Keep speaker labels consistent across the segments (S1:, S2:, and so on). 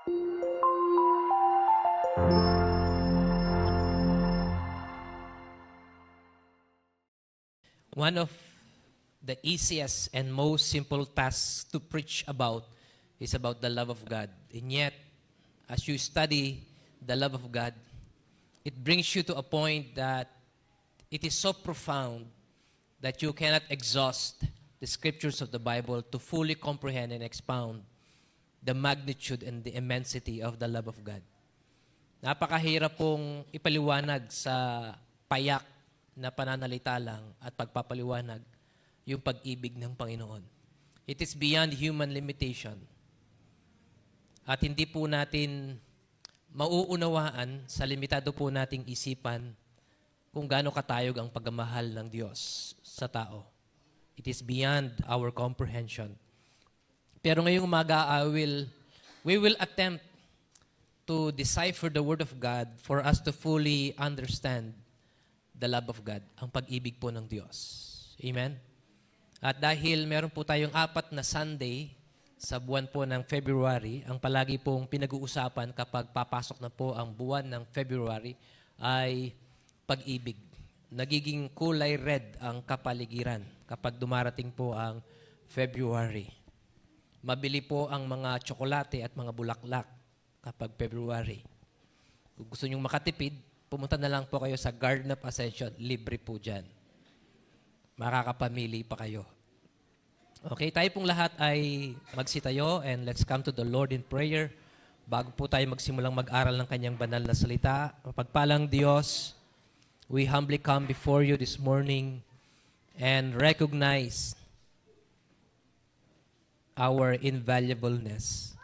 S1: One of the easiest and most simple tasks to preach about is about the love of God. And yet, as you study the love of God, it brings you to a point that it is so profound that you cannot exhaust the scriptures of the Bible to fully comprehend and expound the magnitude and the immensity of the love of God. Napakahirap pong ipaliwanag sa payak na pananalita lang at pagpapaliwanag yung pag-ibig ng Panginoon. It is beyond human limitation. At hindi po natin mauunawaan sa limitado po nating isipan kung gaano katayog ang pagmamahal ng Diyos sa tao. It is beyond our comprehension. Pero ngayong umaga, we will attempt to decipher the Word of God for us to fully understand the love of God, ang pag-ibig po ng Diyos. Amen? At dahil meron po tayong 4 na Sunday sa buwan po ng February, ang palagi pong pinag-uusapan kapag papasok na po ang buwan ng February ay pag-ibig. Nagiging kulay red ang kapaligiran kapag dumarating po ang February. Mabili po ang mga tsokolate at mga bulaklak kapag February. Kung gusto nyong makatipid, pumunta na lang po kayo sa Garden of Ascension. Libre po dyan. Makakapamili pa kayo. Okay, tayo pong lahat ay magsitayo and let's come to the Lord in prayer. Bago po tayo magsimulang mag-aral ng kanyang banal na salita, mapagpalang Diyos, we humbly come before you this morning and recognize our invaluableness.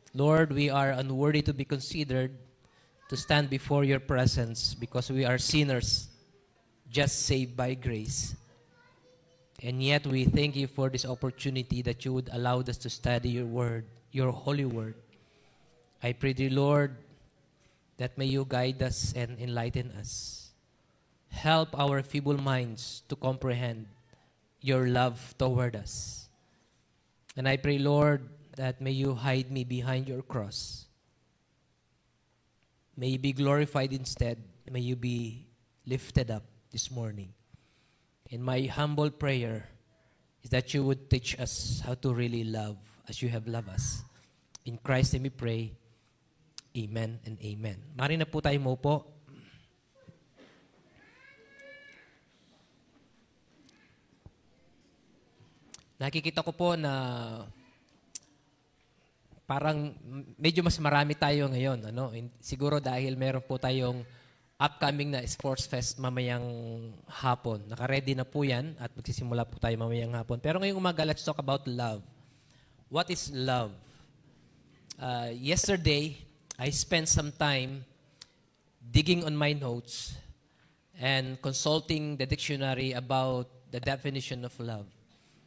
S1: Lord, we are unworthy to be considered to stand before your presence because we are sinners just saved by grace. And yet we thank you for this opportunity that you would allow us to study your word, your holy word. I pray, dear Lord, that may you guide us and enlighten us. Help our feeble minds to comprehend your love toward us. And I pray, Lord, that may you hide me behind your cross. May you be glorified instead. May you be lifted up this morning. And my humble prayer is that you would teach us how to really love as you have loved us. In Christ name we pray. Amen and amen. Mari na po tayo maupo. Nakikita ko po na parang medyo mas marami tayo ngayon. Siguro dahil meron po tayong upcoming na sports fest mamayang hapon. Naka-ready na po yan at magsisimula po tayo mamayang hapon. Pero ngayong umaga, let's talk about love. What is love? Yesterday, I spent some time digging on my notes and consulting the dictionary about the definition of love.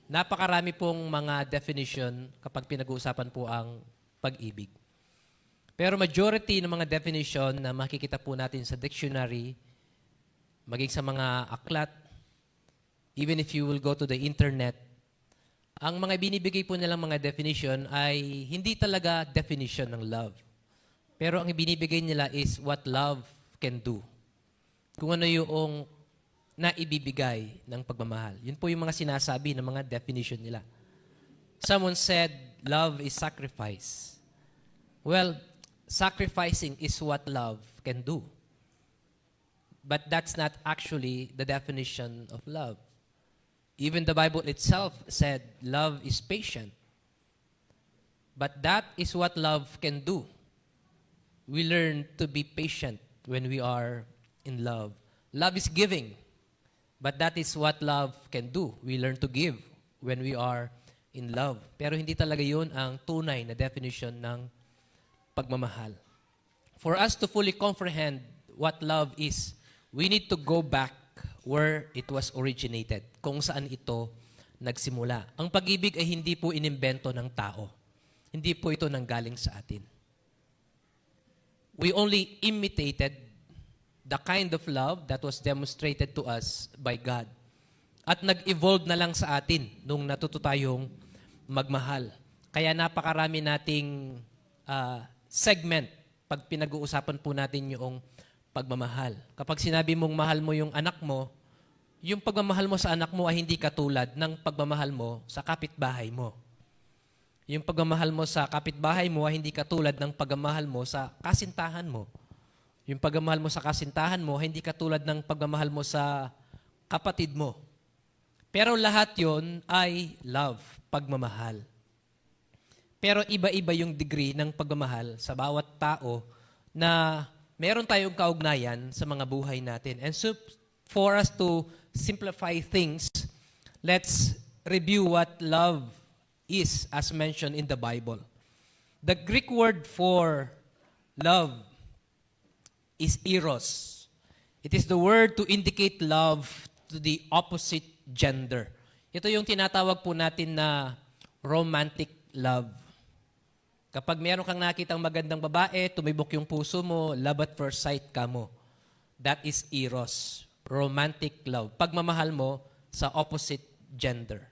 S1: Napakarami pong mga definition kapag pinag-uusapan po ang pag-ibig. Pero majority ng mga definition na makikita po natin sa dictionary, maging sa mga aklat, even if you will go to the internet, ang mga binibigay po nilang mga definition ay hindi talaga definition ng love. Pero ang ibinibigay nila is what love can do. Kung ano yung naibibigay ng pagmamahal. Yun po yung mga sinasabi ng mga definition nila. Someone said, love is sacrifice. Well, sacrificing is what love can do. But that's not actually the definition of love. Even the Bible itself said love is patient. But that is what love can do. We learn to be patient when we are in love. Love is giving. But that is what love can do. We learn to give when we are in love. Pero hindi talaga yun ang tunay na definition ng pagmamahal. For us to fully comprehend what love is, we need to go back where it was originated, kung saan ito nagsimula. Ang pag-ibig ay hindi po inimbento ng tao. Hindi po ito nanggaling sa atin. We only imitated the kind of love that was demonstrated to us by God. At nag-evolve na lang sa atin nung natuto tayong magmahal. Kaya napakarami nating segment pag pinag-uusapan po natin yung pagmamahal. Kapag sinabi mong mahal mo yung anak mo, yung pagmamahal mo sa anak mo ay hindi katulad ng pagmamahal mo sa kapitbahay mo. Yung pagmamahal mo sa kapitbahay mo ay hindi katulad ng pagmamahal mo sa kasintahan mo. Yung pagmamahal mo sa kasintahan mo ay hindi katulad ng pagmamahal mo sa kapatid mo. Pero lahat yon ay love, pagmamahal. Pero iba-iba yung degree ng pagmamahal sa bawat tao na meron tayong kaugnayan sa mga buhay natin. And so, for us to simplify things, let's review what love is as mentioned in the Bible. The Greek word for love is eros. It is the word to indicate love to the opposite gender. Ito yung tinatawag po natin na romantic love. Kapag meron kang nakitang magandang babae, tumibok yung puso mo, love at first sight ka mo. That is eros, romantic love. Pagmamahal mo sa opposite gender.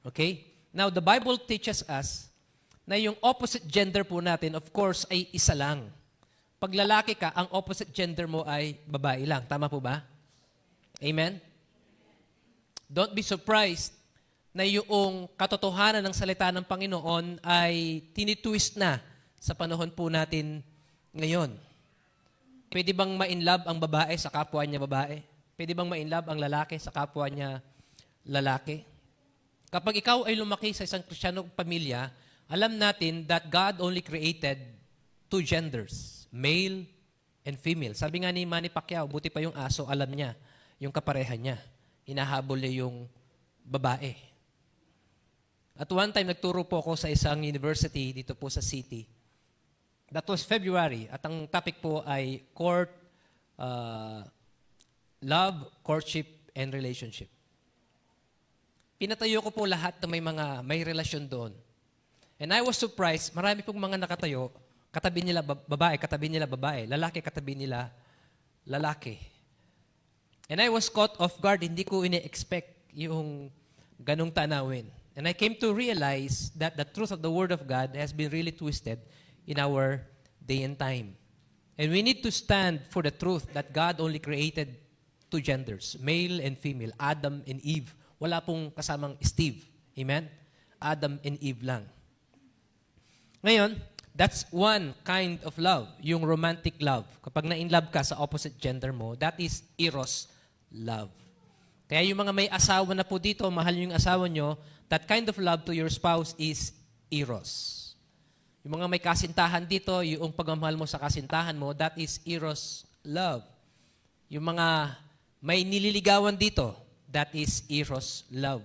S1: Okay? Now, the Bible teaches us na yung opposite gender po natin, of course, ay isa lang. Pag lalaki ka, ang opposite gender mo ay babae lang. Tama po ba? Amen? Don't be surprised na yung katotohanan ng salita ng Panginoon ay tinitwist na sa panahon po natin ngayon. Pwede bang ma-inlove ang babae sa kapwa niya babae? Pwede bang ma-inlove ang lalaki sa kapwa niya lalaki? Kapag ikaw ay lumaki sa isang Kristiyanong pamilya, alam natin that God only created two genders, male and female. Sabi nga ni Manny Pacquiao, buti pa yung aso, alam niya, yung kapareha niya. Hinahabol niya yung babae. At one time, nagturo po ako sa isang university dito po sa city. That was February. At ang topic po ay love, courtship, and relationship. Pinatayo ko po lahat na may relasyon doon. And I was surprised, marami pong mga nakatayo, katabi nila babae, lalaki katabi nila lalaki. And I was caught off guard, hindi ko ine-expect yung ganong tanawin. And I came to realize that the truth of the Word of God has been really twisted in our day and time. And we need to stand for the truth that God only created two genders, male and female, Adam and Eve. Wala pong kasamang Steve. Amen? Adam and Eve lang. Ngayon, that's one kind of love, yung romantic love. Kapag na-in-love ka sa opposite gender mo, that is eros love. Kaya yung mga may asawa na po dito, mahal yung asawa nyo, that kind of love to your spouse is eros. Yung mga may kasintahan dito, yung pagmamahal mo sa kasintahan mo, that is eros love. Yung mga may nililigawan dito, that is eros love.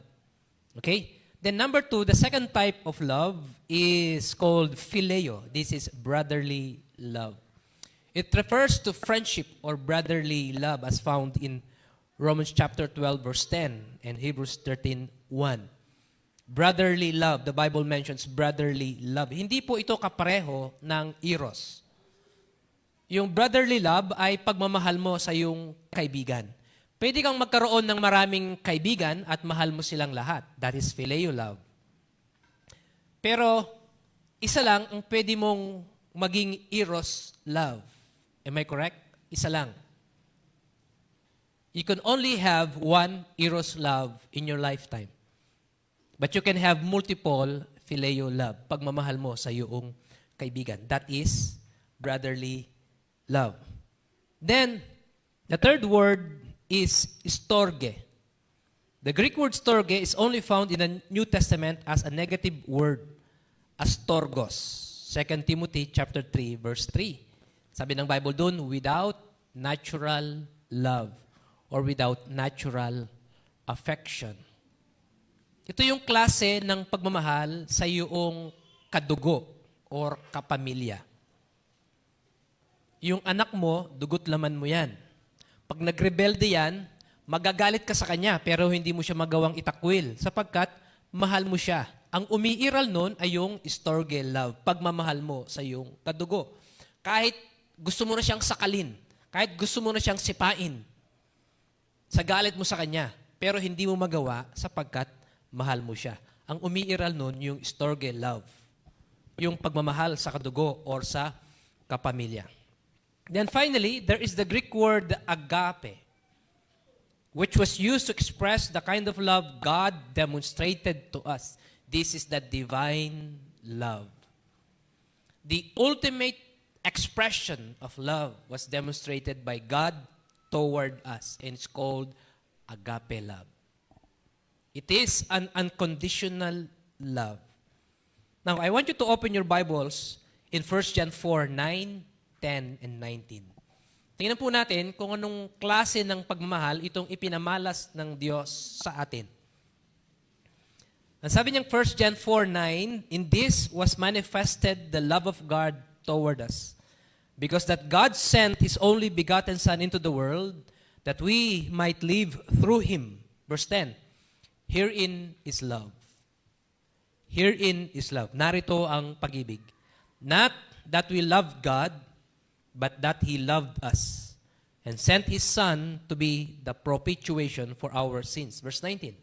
S1: Okay? Then number 2, the second type of love is called phileo. This is brotherly love. It refers to friendship or brotherly love as found in Romans chapter 12, verse 10, and Hebrews 13:1. Brotherly love, the Bible mentions brotherly love. Hindi po ito kapareho ng eros. Yung brotherly love ay pagmamahal mo sa iyong kaibigan. Pwede kang magkaroon ng maraming kaibigan at mahal mo silang lahat. That is phileo love. Pero isa lang ang pwede mong maging eros love. Am I correct? Isa lang. You can only have one eros love in your lifetime. But you can have multiple phileo love. Pagmamahal mo sa iyong kaibigan. That is brotherly love. Then, the third word is storge. The Greek word storge is only found in the New Testament as a negative word, astorgos. 2 Timothy chapter 3, verse 3. Sabi ng Bible doon, without natural love or without natural affection. Ito yung klase ng pagmamahal sa iyong kadugo or kapamilya. Yung anak mo, dugot laman mo yan. Pag nagrebelde yan, magagalit ka sa kanya pero hindi mo siya magawang itakwil sapagkat mahal mo siya. Ang umiiral nun ay yung storge love, pagmamahal mo sa iyong kadugo. Kahit gusto mo na siyang sakalin, kahit gusto mo na siyang sipain, sa galit mo sa kanya, pero hindi mo magawa sapagkat mahal mo siya. Ang umiiral nun yung storge love. yung pagmamahal sa kadugo or sa kapamilya. Then finally, there is the Greek word agape, which was used to express the kind of love God demonstrated to us. This is the divine love. The ultimate expression of love was demonstrated by God toward us, and it's called agape love. It is an unconditional love. Now, I want you to open your Bibles in 1 John 4, 9, 10, and 19. Tingnan po natin kung anong klase ng pagmamahal itong ipinamalas ng Diyos sa atin. Ang sabi niyang 1 John 4, 9, "In this was manifested the love of God toward us, because that God sent His only begotten Son into the world, that we might live through Him." Verse 10, "Herein is love." Herein is love. Narito ang pag-ibig. "Not that we loved God, but that He loved us, and sent His Son to be the propitiation for our sins." Verse 19,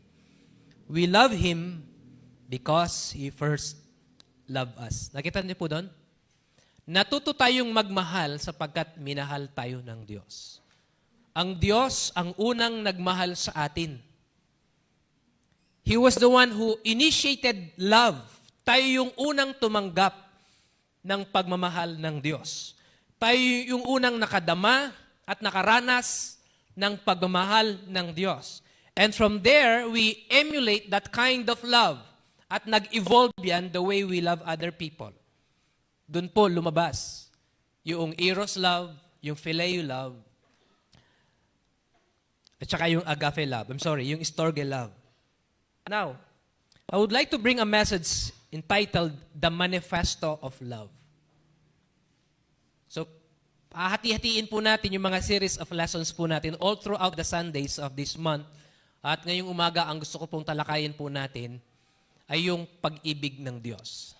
S1: "We love Him because He first loved us." Nakita niyo po doon? Natuto tayong magmahal sapagkat minahal tayo ng Diyos. Ang Diyos ang unang nagmahal sa atin. He was the one who initiated love. Tayo yung unang tumanggap ng pagmamahal ng Diyos. Tayo yung unang nakadama at nakaranas ng pagmamahal ng Diyos. And from there, we emulate that kind of love at nag-evolve yan the way we love other people. Doon po lumabas yung eros love, yung phileo love, at saka yung agape love. Yung storge love. Now, I would like to bring a message entitled The Manifesto of Love. So, hati-hatiin po natin yung mga series of lessons po natin all throughout the Sundays of this month. At ngayong umaga, ang gusto ko pong talakayin po natin ay yung pag-ibig ng Diyos.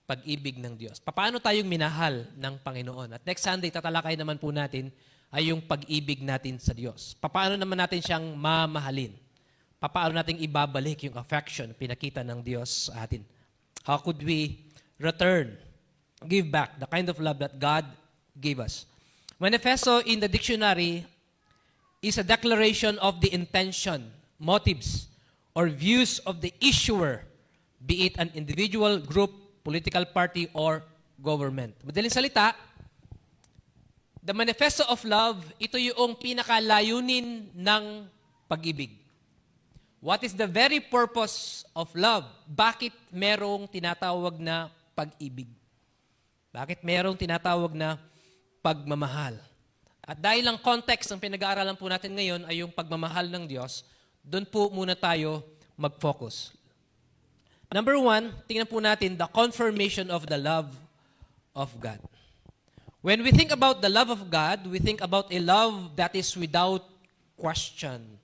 S1: Pag-ibig ng Diyos. Paano tayong minahal ng Panginoon? At next Sunday, tatalakayin naman po natin ay yung pag-ibig natin sa Diyos. Paano naman natin siyang mamahalin? Paano natin ibabalik yung affection pinakita ng Diyos sa atin? How could we return, give back the kind of love that God gave us? Manifesto in the dictionary is a declaration of the intention, motives, or views of the issuer, be it an individual, group, political party, or government. Madaling salita, the manifesto of love, ito yung pinakalayunin ng pag-ibig. What is the very purpose of love? Bakit merong tinatawag na pag-ibig? Bakit merong tinatawag na pagmamahal? At dahil ang context ng pinag-aaralan po natin ngayon ay yung pagmamahal ng Diyos, doon po muna tayo mag-focus. Number 1, tingnan po natin the confirmation of the love of God. When we think about the love of God, we think about a love that is without question.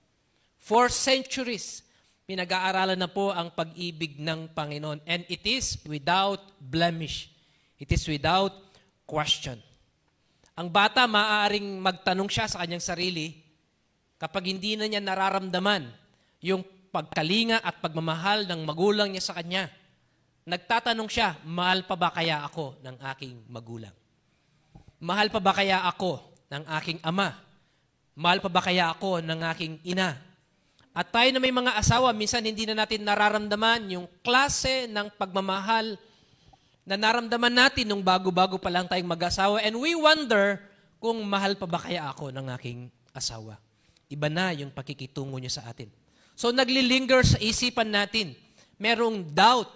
S1: For centuries, pinag-aaralan na po ang pag-ibig ng Panginoon. And it is without blemish. It is without question. Ang bata, maaaring magtanong siya sa kanyang sarili kapag hindi na niya nararamdaman yung pagkalinga at pagmamahal ng magulang niya sa kanya. Nagtatanong siya, mahal pa ba kaya ako ng aking magulang? Mahal pa ba kaya ako ng aking ama? Mahal pa ba kaya ako ng aking ina? At tayo na may mga asawa, minsan hindi na natin nararamdaman yung klase ng pagmamahal na naramdaman natin nung bago-bago pa lang tayong mag-asawa. And we wonder kung mahal pa ba kaya ako ng aking asawa. Iba na yung pakikitungo niya sa atin. So naglilinger sa isipan natin. Merong doubt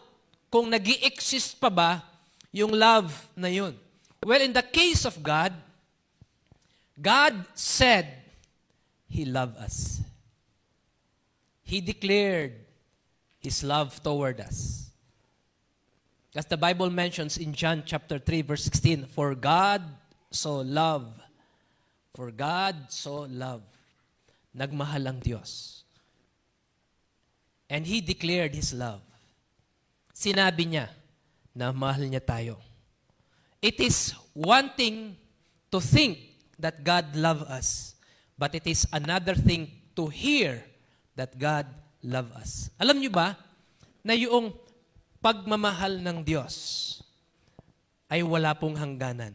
S1: kung nag-i-exist pa ba yung love na yun. Well, in the case of God, God said He loved us. He declared His love toward us. As the Bible mentions in John chapter 3, verse 16, For God so loved. Nagmahal ang Diyos. And He declared His love. Sinabi niya na mahal niya tayo. It is one thing to think that God loves us, but it is another thing to hear that God loves us. Alam niyo ba na yung pagmamahal ng Diyos ay wala pong hangganan.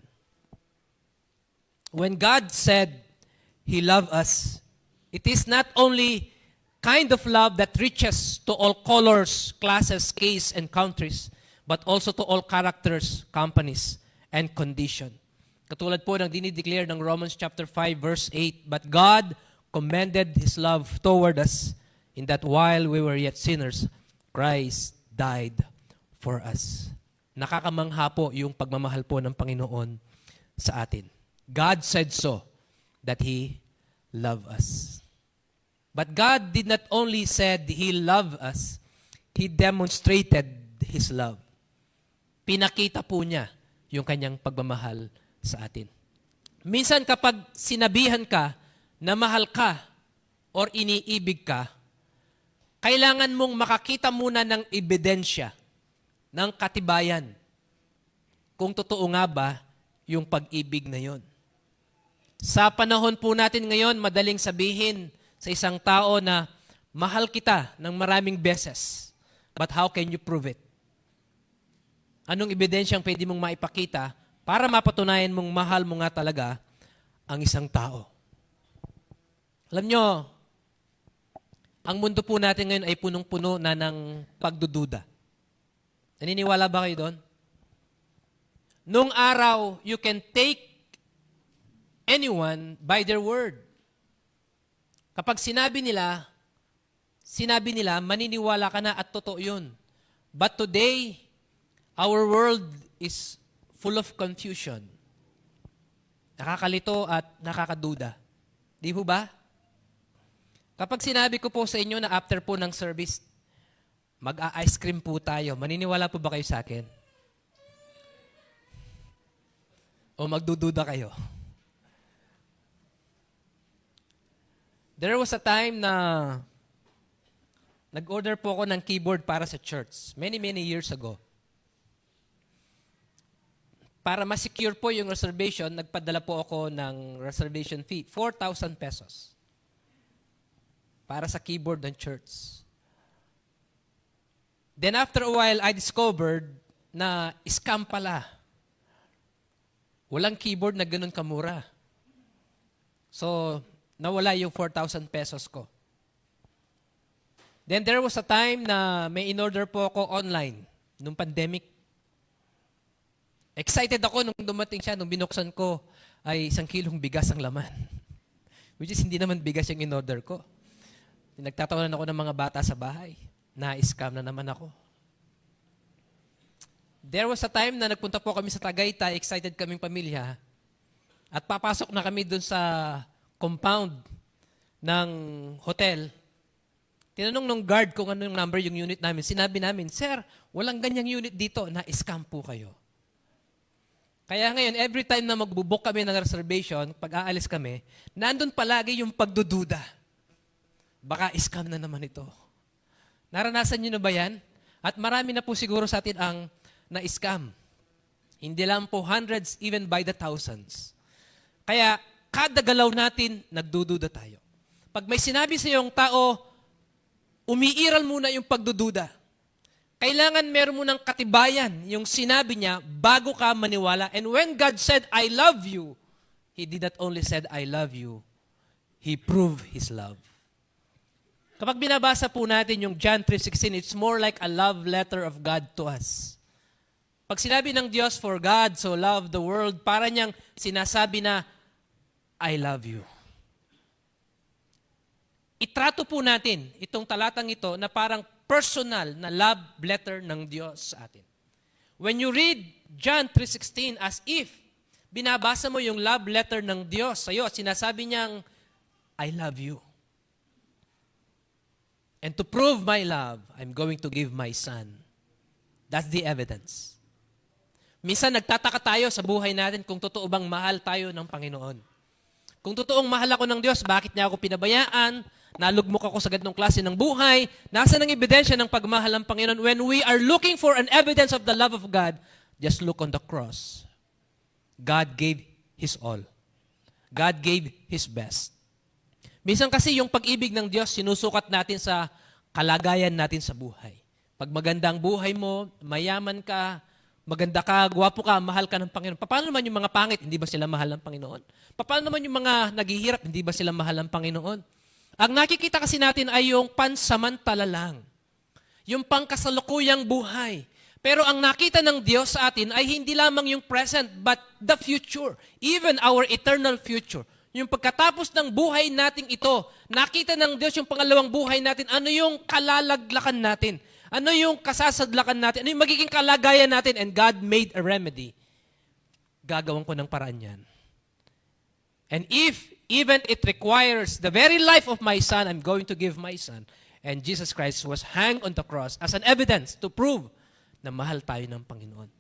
S1: When God said He loved us, it is not only kind of love that reaches to all colors, classes, castes, and countries, but also to all characters, companies, and condition. Katulad po ng dinideclare ng Romans chapter 5, verse 8, but God commended His love toward us in that while we were yet sinners, Christ died for us. Nakakamangha po yung pagmamahal po ng Panginoon sa atin. God said so, that He loved us. But God did not only said He loved us, He demonstrated His love. Pinakita po niya yung kanyang pagmamahal sa atin. Minsan kapag sinabihan ka na mahal ka or iniibig ka, kailangan mong makakita muna ng ebidensya, ng katibayan, kung totoo nga ba yung pag-ibig na yon. Sa panahon po natin ngayon, madaling sabihin sa isang tao na mahal kita ng maraming beses. But how can you prove it? Anong ebidensyang pwede mong maipakita para mapatunayan mong mahal mo nga talaga ang isang tao? Alam nyo, ang mundo po natin ngayon ay punong-puno na ng pagdududa. Naniniwala ba kayo doon? Nung araw, you can take anyone by their word. Kapag sinabi nila, maniniwala ka na at totoo yun. But today, our world is full of confusion. Nakakalito at nakakaduda. Di ho ba? Kapag sinabi ko po sa inyo na after po ng service, mag-a-ice cream po tayo, maniniwala po ba kayo sa akin? O magdududa kayo? There was a time na nag-order po ako ng keyboard para sa church. Many years ago. Para ma-secure po yung reservation, nagpadala po ako ng reservation fee, 4,000 pesos. Para sa keyboard ng church. Then after a while, I discovered na scam pala. Walang keyboard na ganun kamura. So, nawala yung 4,000 pesos ko. Then there was a time na may in-order po ako online, nung pandemic. Excited ako nung dumating siya, nung binuksan ko, ay 1 kilong bigas ang laman. Which is hindi naman bigas yung in-order ko. Nagtatawanan ako ng mga bata sa bahay. Na-scam na naman ako. There was a time na nagpunta po kami sa Tagaytay, excited kaming pamilya, at papasok na kami dun sa compound ng hotel. Tinanong nung guard kung ano yung number yung unit namin. Sinabi namin, Sir, walang ganyang unit dito, na-scam po kayo. Kaya ngayon, every time na magbubuk kami ng reservation, pag aalis kami, nandun palagi yung pagdududa. Baka scam na naman ito. Naranasan nyo na ba yan? At marami na po siguro sa atin ang na-scam. Hindi lang po hundreds, even by the thousands. Kaya, kada galaw natin, nagdududa tayo. Pag may sinabi sa iyong tao, umiiral muna yung pagdududa. Kailangan meron mo ng katibayan yung sinabi niya bago ka maniwala. And when God said, I love you, He did not only said, I love you, He proved His love. Kapag binabasa po natin yung John 3:16, it's more like a love letter of God to us. Pag sinabi ng Diyos, for God so loved the world, para niyang sinasabi na, I love you. Itrato po natin itong talatang ito na parang personal na love letter ng Diyos sa atin. When you read John 3:16 as if binabasa mo yung love letter ng Diyos sa iyo at sinasabi niyang, I love you. And to prove my love, I'm going to give my son. That's the evidence. Minsan nagtataka tayo sa buhay natin kung totoo bang mahal tayo ng Panginoon. Kung totoong mahal ako ng Diyos, bakit niya ako pinabayaan? Nalugmok ako sa ganitong klase ng buhay. Nasaan ang ebidensya ng pagmahal ng Panginoon? When we are looking for an evidence of the love of God, just look on the cross. God gave His all. God gave His best. Minsan kasi yung pag-ibig ng Diyos, sinusukat natin sa kalagayan natin sa buhay. Pag maganda ang buhay mo, mayaman ka, maganda ka, gwapo ka, mahal ka ng Panginoon. Paano naman yung mga pangit, hindi ba sila mahal ng Panginoon? Paano naman yung mga naghihirap, hindi ba sila mahal ng Panginoon? Ang nakikita kasi natin ay yung pansamantala lang. Yung pangkasalukuyang buhay. Pero ang nakita ng Diyos sa atin ay hindi lamang yung present, but the future. Even our eternal future. Yung pagkatapos ng buhay nating ito, nakita ng Diyos yung pangalawang buhay natin, ano yung kalalaglakan natin? Ano yung kasasadlakan natin? Ano yung magiging kalagayan natin? And God made a remedy. Gagawin ko ng paraan yan. And if even it requires the very life of my son, I'm going to give my son. And Jesus Christ was hanged on the cross as an evidence to prove na mahal tayo ng Panginoon.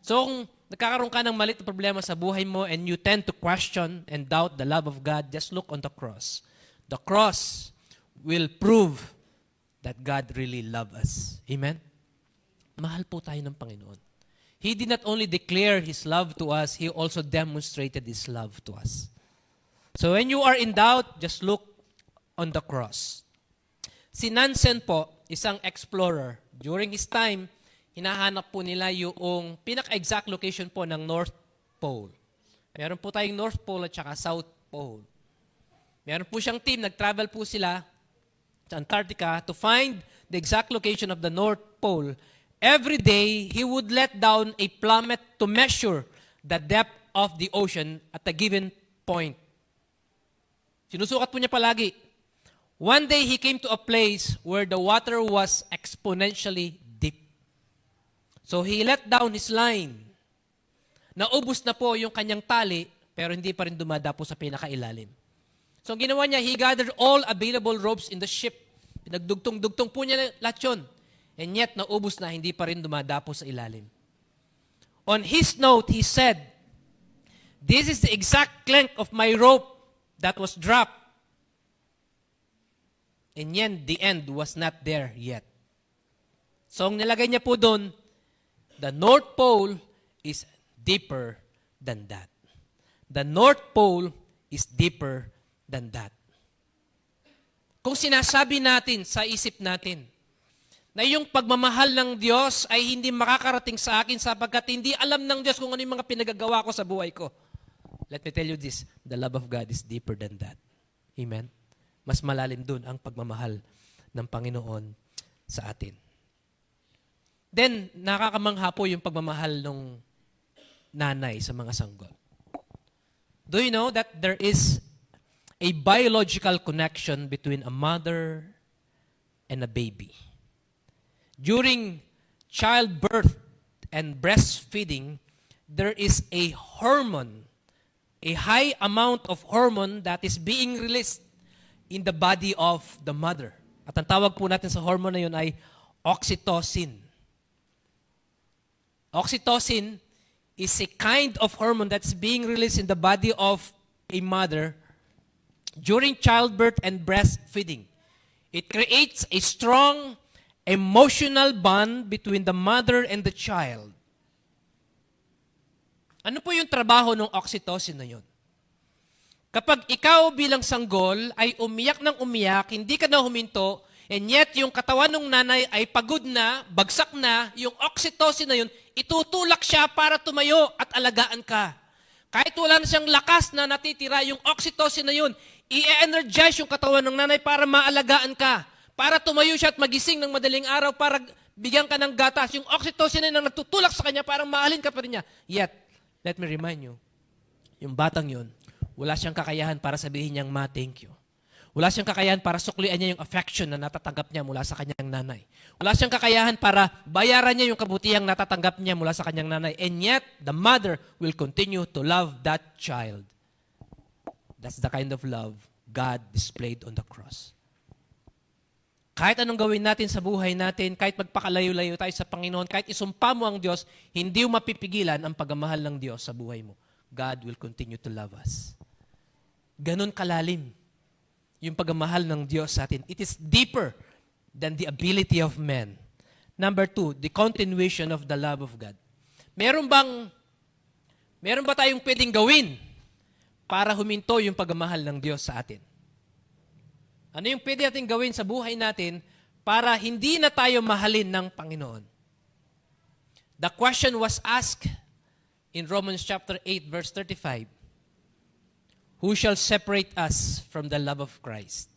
S1: So kung nagkakaroon ka ng maliit na problema sa buhay mo and you tend to question and doubt the love of God, just look on the cross. The cross will prove that God really loves us. Amen? Mahal po tayo ng Panginoon. He did not only declare His love to us, He also demonstrated His love to us. So when you are in doubt, just look on the cross. Si Nansen po, isang explorer, during his time, hinahanap po nila yung pinaka-exact location po ng North Pole. Meron po tayong North Pole at saka South Pole. Meron po siyang team, nag-travel po sila sa Antarctica to find the exact location of the North Pole. Every day, he would let down a plummet to measure the depth of the ocean at a given point. Sinusukat po niya palagi. One day, he came to a place where the water was exponentially deep. So he let down his line. Naubos na po yung kanyang tali, pero hindi pa rin dumadapo sa pinakailalim. So ang ginawa niya, he gathered all available ropes in the ship. Pinagdugtong-dugtong po niya lahat yun. And yet, naubos na, hindi pa rin dumadapo sa ilalim. On his note, he said, "This is the exact length of my rope that was dropped. And yet, the end was not there yet." So, ang nilagay niya po doon, the North Pole is deeper than that. The North Pole is deeper than that. Kung sinasabi natin sa isip natin na yung pagmamahal ng Diyos ay hindi makakarating sa akin sapagkat hindi alam ng Diyos kung ano yung mga pinagagawa ko sa buhay ko. Let me tell you this, the love of God is deeper than that. Amen? Mas malalim dun ang pagmamahal ng Panginoon sa atin. Then, nakakamangha po yung pagmamahal ng nanay sa mga sanggol. Do you know that there is a biological connection between a mother and a baby? During childbirth and breastfeeding, there is a hormone, a high amount of hormone that is being released in the body of the mother. At ang tawag po natin sa hormone na yun ay oxytocin. Oxytocin is a kind of hormone that's being released in the body of a mother during childbirth and breastfeeding. It creates a strong emotional bond between the mother and the child. Ano po yung trabaho ng oxytocin na yun? Kapag ikaw bilang sanggol ay umiyak ng umiyak, hindi ka na huminto, and yet yung katawan ng nanay ay pagod na, bagsak na, yung oxytocin na yun, itutulak siya para tumayo at alagaan ka. Kahit wala na siyang lakas na natitira, yung oxytocin na yun, i-energize yung katawan ng nanay para maalagaan ka, para tumayo siya at magising ng madaling araw, para bigyan ka ng gatas. Yung oxytocin na yun ang nagtutulak sa kanya, parang mahalin ka pa rin niya. Yet, let me remind you, yung batang yun, wala siyang kakayahan para sabihin niyang, "Ma, thank you." Wala siyang kakayahan para suklian niya yung affection na natatanggap niya mula sa kanyang nanay. Wala siyang kakayahan para bayaran niya yung kabutihang natatanggap niya mula sa kanyang nanay. And yet, the mother will continue to love that child. That's the kind of love God displayed on the cross. Kahit anong gawin natin sa buhay natin, kahit magpakalayo-layo tayo sa Panginoon, kahit isumpa mo ang Diyos, hindi mo mapipigilan ang pagmamahal ng Diyos sa buhay mo. God will continue to love us. Ganon kalalim yung pagmamahal ng Diyos sa atin. It is deeper than the ability of men. Number 2, the continuation of the love of God. Meron ba tayong pwedeng gawin para huminto yung pagmamahal ng Diyos sa atin? Ano yung pwede natin gawin sa buhay natin para hindi na tayo mahalin ng Panginoon? The question was asked in Romans chapter 8, verse 35. Who shall separate us from the love of Christ?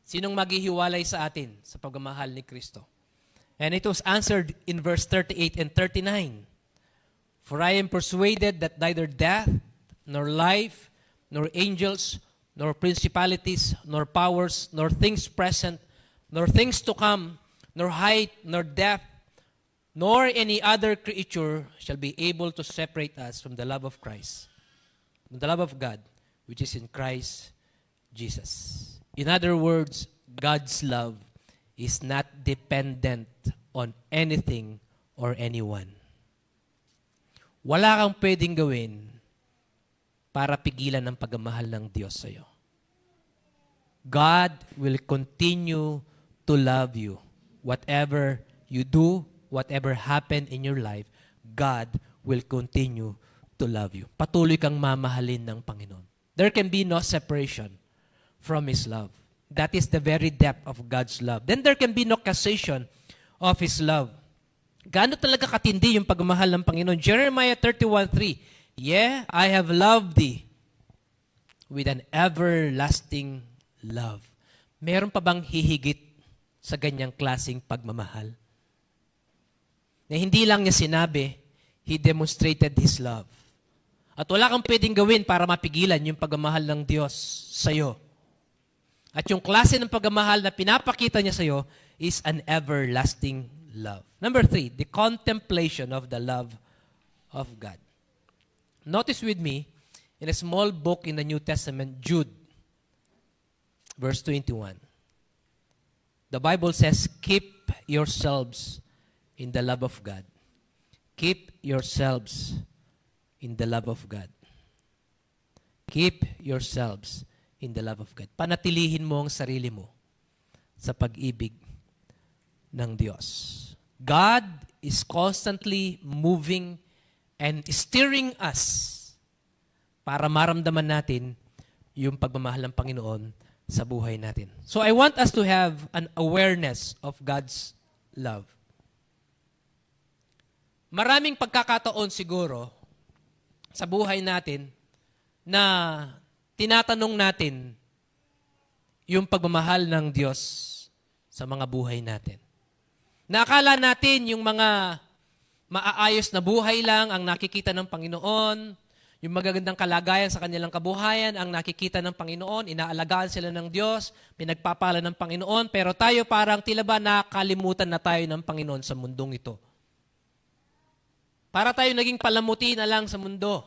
S1: Sinong maghihiwalay sa atin sa pagmamahal ni Kristo? And it was answered in verse 38 and 39. For I am persuaded that neither death, nor life, nor angels, nor principalities, nor powers, nor things present, nor things to come, nor height, nor depth, nor any other creature shall be able to separate us from the love of Christ, from the love of God, which is in Christ Jesus. In other words, God's love is not dependent on anything or anyone. Wala kang pwedeng gawin para pigilan ang pagmamahal ng Diyos sa iyo. God will continue to love you. Whatever you do, whatever happen in your life, God will continue to love you. Patuloy kang mamahalin ng Panginoon. There can be no separation from His love. That is the very depth of God's love. Then there can be no causation of His love. Gaano talaga katindi yung pagmamahal ng Panginoon? Jeremiah 31:3, yeah, I have loved thee with an everlasting love. Meron pa bang hihigit sa ganyang klaseng pagmamahal? Na hindi lang niya sinabi, He demonstrated His love. At wala kang pwedeng gawin para mapigilan yung pagmamahal ng Diyos sa iyo. At yung klase ng pagmamahal na pinapakita niya sa iyo is an everlasting love. Number 3, the contemplation of the love of God. Notice with me, in a small book in the New Testament, Jude, verse 21. The Bible says, keep yourselves in the love of God. Keep yourselves in the love of God. Keep yourselves in the love of God. Panatilihin mo ang sarili mo sa pag-ibig ng Diyos. God is constantly moving and steering us para maramdaman natin yung pagmamahal ng Panginoon sa buhay natin. So I want us to have an awareness of God's love. Maraming pagkakataon siguro sa buhay natin na tinatanong natin yung pagmamahal ng Diyos sa mga buhay natin. Naakala natin yung mga maaayos na buhay lang ang nakikita ng Panginoon, yung magagandang kalagayan sa kanilang kabuhayan ang nakikita ng Panginoon, inaalagaan sila ng Diyos, pinagpapala ng Panginoon, pero tayo parang tila ba nakalimutan na tayo ng Panginoon sa mundong ito. Para tayo naging palamuti na lang sa mundo.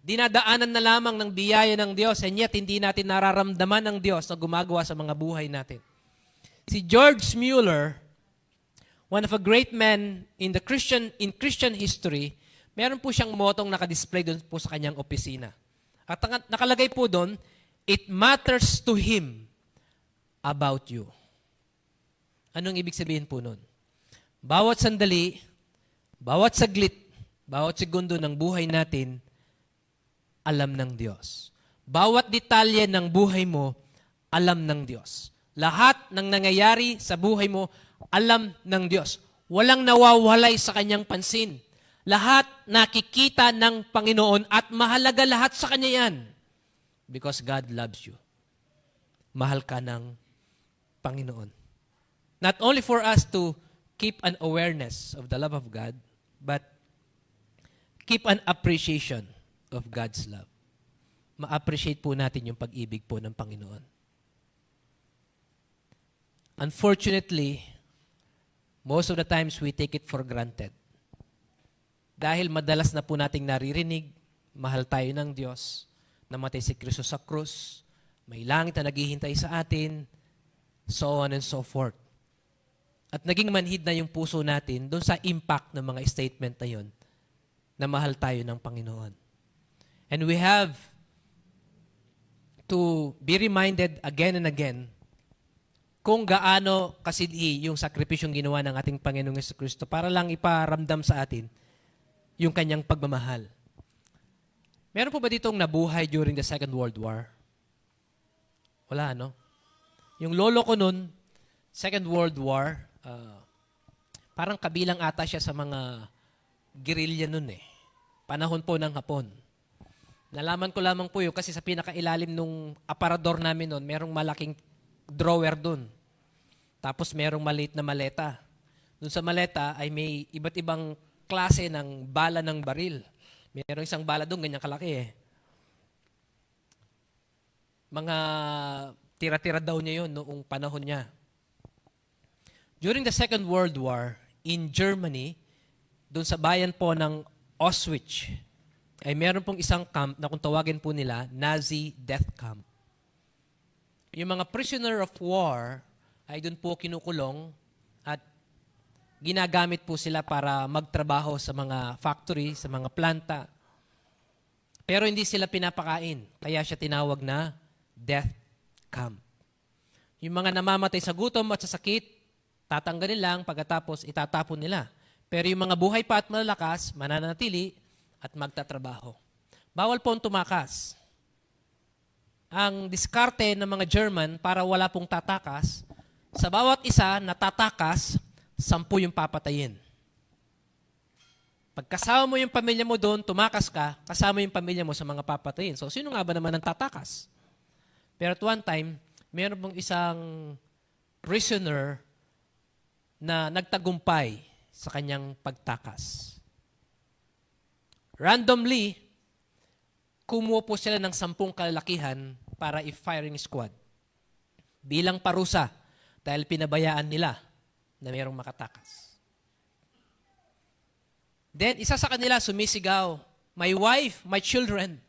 S1: Dinadaanan na lamang ng biyaya ng Diyos, and yet hindi natin nararamdaman ng Diyos na gumagawa sa mga buhay natin. Si George Mueller, one of a great men in Christian history, meron po siyang motong nakadisplay doon po sa kanyang opisina. At nakalagay po doon, it matters to Him about you. Anong ibig sabihin po nun? Bawat sandali, bawat saglit, bawat segundo ng buhay natin, alam ng Diyos. Bawat detalye ng buhay mo, alam ng Diyos. Lahat ng nangyayari sa buhay mo, alam ng Diyos. Walang nawawalay sa kanyang pansin. Lahat nakikita ng Panginoon at mahalaga lahat sa Kanya yan. Because God loves you. Mahal ka ng Panginoon. Not only for us to keep an awareness of the love of God, but keep an appreciation of God's love. Ma-appreciate po natin yung pag-ibig po ng Panginoon. Unfortunately, most of the times we take it for granted. Dahil madalas na po nating naririnig, mahal tayo ng Diyos, namatay si Kristo sa krus, may langit na naghihintay sa atin, so on and so forth. At naging manhid na yung puso natin doon sa impact ng mga statement na yun, na mahal tayo ng Panginoon. And we have to be reminded again and again kung gaano kasidhi yung sakripisyong ginawa ng ating Panginoong Jesucristo para lang iparamdam sa atin yung kanyang pagmamahal. Meron po ba ditong nabuhay during the Second World War? Wala, no? Yung lolo ko nun, Second World War, parang kabilang ata siya sa mga guerrilla nun eh. Panahon po ng Hapon. Nalaman ko lamang po yun kasi sa pinakailalim nung aparador namin nun, merong malaking drawer dun. Tapos merong maliit na maleta. Dun sa maleta ay may iba't ibang klase ng bala ng baril. Merong isang bala dun, ganyan kalaki eh. Mga tira-tira daw niya yun noong panahon niya. During the Second World War, in Germany, dun sa bayan po ng Auschwitz, ay meron pong isang camp na kung tawagin po nila, Nazi death camp. Yung mga prisoner of war ay dun po kinukulong at ginagamit po sila para magtrabaho sa mga factory, sa mga planta. Pero hindi sila pinapakain, kaya siya tinawag na death camp. Yung mga namamatay sa gutom at sa sakit, tatanggalin lang, pagkatapos itatapon nila. Pero yung mga buhay pa at malalakas, mananatili at magtatrabaho. Bawal po ang tumakas. Ang diskarte ng mga German para wala pong tatakas, sa bawat isa na tatakas, 10 yung papatayin. Pag kasama mo yung pamilya mo doon, tumakas ka, kasama yung pamilya mo sa mga papatayin. So, sino nga ba naman ang tatakas? Pero at one time, meron pong isang prisoner na nagtagumpay sa kanyang pagtakas. Randomly, kumuha po sila ng 10 kalalakihan para i-firing squad. Bilang parusa dahil pinabayaan nila na mayroong makatakas. Then, isa sa kanila sumisigaw, "My wife, my children."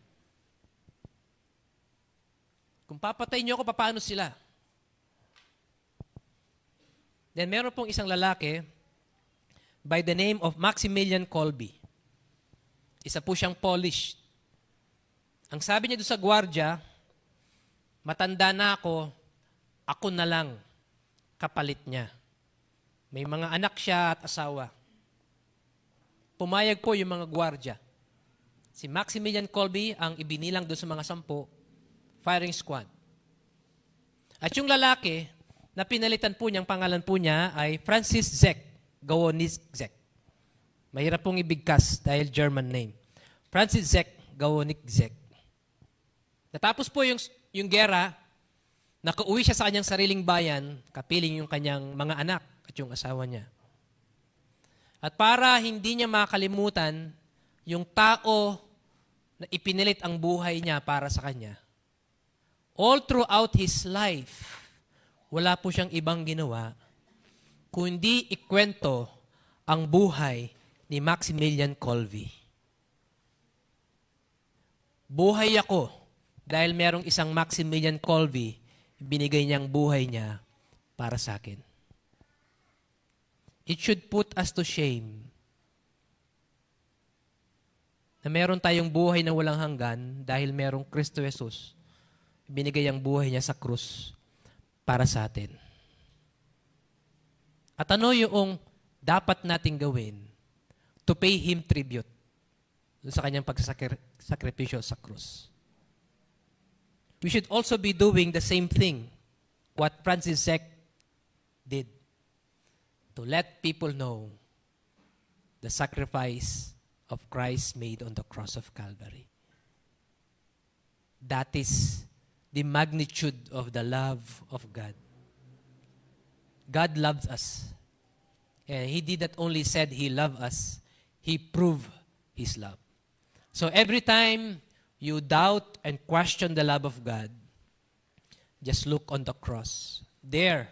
S1: Kung papatay niyo ako, paano sila? Then, meron pong isang lalaki by the name of Maximilian Kolbe. Isa po siyang Polish. Ang sabi niya doon sa gwardya, "Matanda na ako na lang kapalit niya." May mga anak siya at asawa. Pumayag po yung mga gwardya. Si Maximilian Kolbe ang ibinilang doon sa mga 10, firing squad. At yung lalaki, na pinalitan po niyang pangalan po niya ay Francis Zek Gawoniczek. Mahirap pong ibigkas dahil German name. Francis Zek Gawoniczek. Natapos po yung gera, nakauwi siya sa kanyang sariling bayan, kapiling yung kanyang mga anak at yung asawa niya. At para hindi niya makalimutan yung tao na ipinilit ang buhay niya para sa kanya, all throughout his life, wala po siyang ibang ginawa kundi ikwento ang buhay ni Maximilian Kolbe. Buhay ako dahil merong isang Maximilian Kolbe, binigay niyang buhay niya para sa akin. It should put us to shame na meron tayong buhay na walang hanggan dahil merong Kristo Jesus, binigay ang buhay niya sa krus para sa atin. At ano yung dapat nating gawin to pay Him tribute sa kanyang pagsasakripisyo sa krus? We should also be doing the same thing what Francis Zek did, to let people know the sacrifice of Christ made on the cross of Calvary. That is the magnitude of the love of God. God loves us. And He did not only said He loved us, He proved His love. So every time you doubt and question the love of God, just look on the cross. There,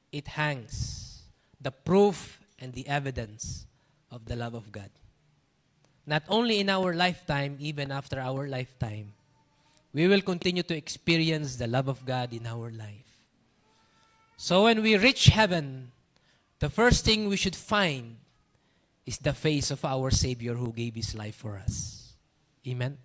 S1: it hangs, the proof and the evidence of the love of God. Not only in our lifetime, even after our lifetime, we will continue to experience the love of God in our life. So when we reach heaven, the first thing we should find is the face of our Savior who gave His life for us. Amen?